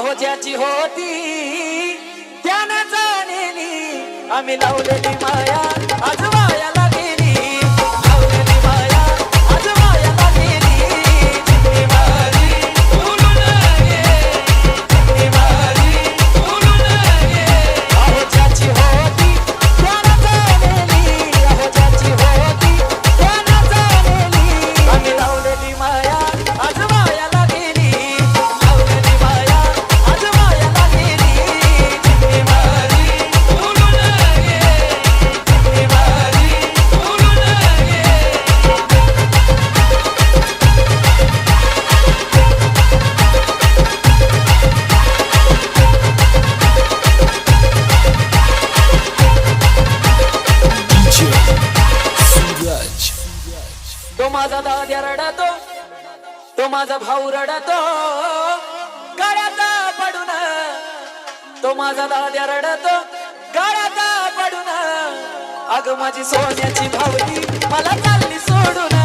अहो ज्याची होती त्यानं जाणेली आम्ही लावलेली माया आज वायाला गेली लावलेली माया आज वायाला गेली चिमणी माझी उडून गेली चिमणी माझी उडून गेली अहो ज्याची होती त्यानं जाणेली अहो ज्याची होती त्यानं जाणेली आम्ही लावलेली माया आज वायाला गेली लावलेली माया आज वायाला गेली चिमणी माझी उडून गेली चिमणी माझी उडून गेली DJ सूरज तो माझा दाद्या रडतो तो माझा भाऊ रडतो गळ्यात पडून तो माझा दाद्या रडतो गळ्यात पडून अग माझी सोन्याची भावली मला चालली सोडून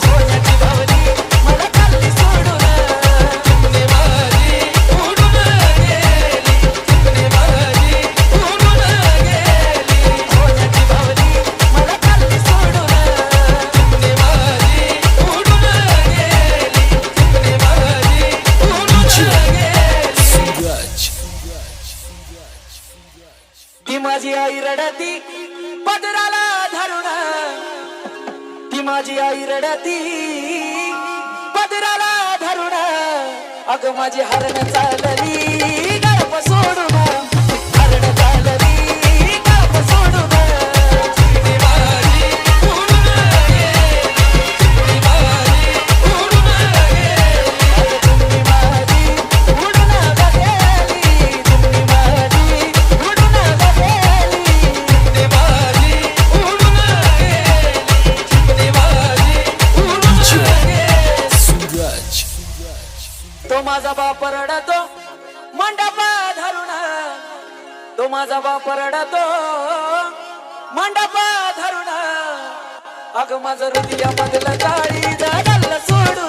सोन्याची भावली मला चालली सोडून चिमणी माझी उडून गेली चिमणी माझी उडून गेली सोन्याची भावली मला चालली सोडून चिमणी माझी उडून गेली चिमणी माझी उडून गेली सूरज ती माझी आई रडती पदराला धरून ती माझी आई रडती पदराला धरून अग माझी हरण चालली गळप सोडून हरण चालली गळप सोडून चिमणी माझी उडून गेली चिमणी माझी उडून गेली चिमणी माझी उडून गेली चिमणी माझी उडून गेली चिमणी माझी उडून गेली चिमणी माझी उडून गेली सूरज तो माझा बाप रडतो मंडपा धरून तो माझा बाप रडतो मंडपा धरून अग माझं हृदयामधलं जाळी झाडलं सोडून